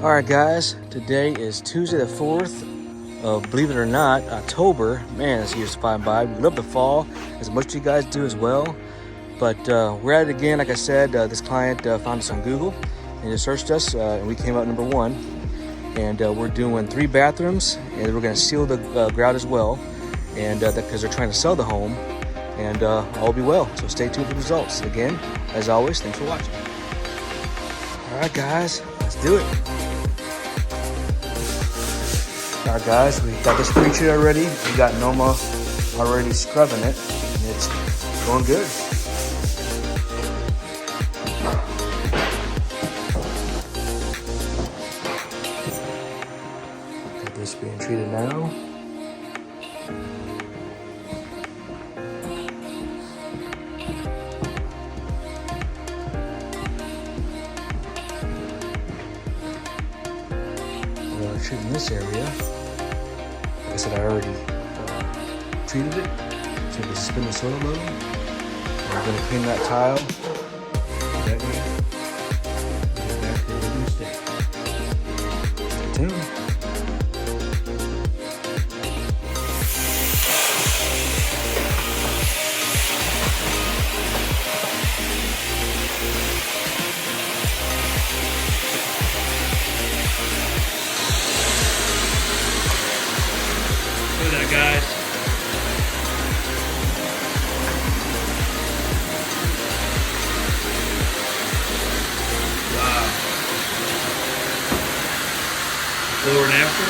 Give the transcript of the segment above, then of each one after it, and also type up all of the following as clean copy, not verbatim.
All right, guys, today is Tuesday the 4th of, believe it or not, October. Man, this year's flying by. We love the fall as much as you guys do as well. But we're at it again. Like I said, this client found us on Google and just searched us, and we came out number 1. And we're doing 3 bathrooms, and we're going to seal the grout as well, and because they're trying to sell the home, and all will be well. So stay tuned for the results. Again, as always, thanks for watching. All right, guys, let's do it. All right, guys, we got this pre-treated already. We got Noma already scrubbing it, and it's going good. Got this being treated now. We're treating this area. Like I said, I already treated it, so we can spin the soil load. We're going to clean that tile. That way, get it back to where we stay. Stay tuned. Look at that, guys. Wow. Before and after.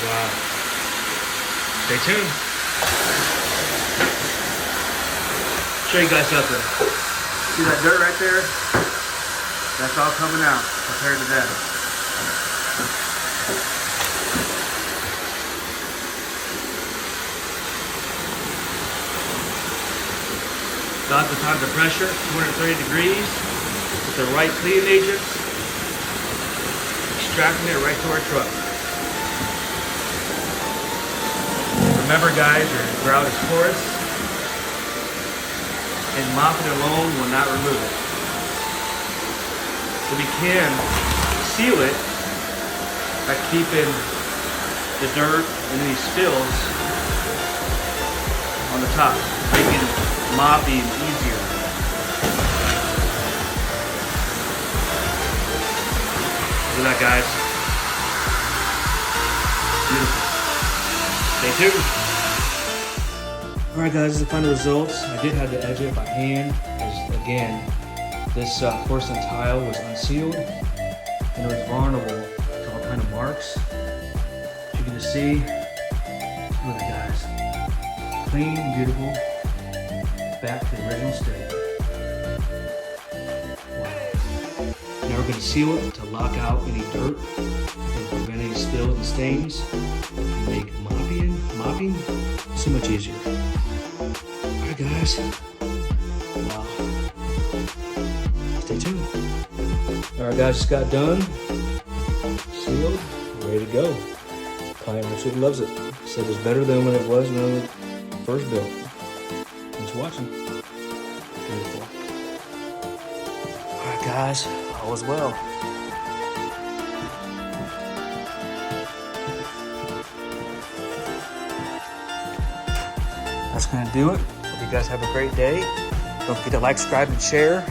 Wow. Stay tuned. Show you guys something. See that dirt right there? That's all coming out compared to that. Got the time to pressure, 230 degrees, with the right cleaning agents, extracting it right to our truck. Remember, guys, your grout is porous, and mopping alone will not remove it. So we can seal it by keeping the dirt and any spills on the top, making mopping easier. Look at that, guys. Beautiful. Stay tuned. Alright, guys, this is the final results. I did have to edge it by hand, because again, this porcelain tile was unsealed and it was vulnerable to all kind of marks. As you can just see, look at that, guys. Clean, beautiful, back to the original state. Wow. Now we're going to seal it to lock out any dirt and prevent any spills and stains and make mopping so much easier. Alright, guys. Wow. Stay tuned. Alright, guys, just got done. Sealed. Ready to go. Client absolutely loves it. Said it's better than when it was when it was first built. Thanks for watching. Beautiful. Alright, guys. All is well. That's going to do it. Hope you guys have a great day. Don't forget to like, subscribe, and share.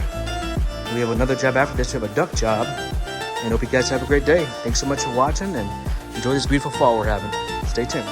We have another job after this. We have a duct job. And hope you guys have a great day. Thanks so much for watching, and enjoy this beautiful fall we're having. Stay tuned.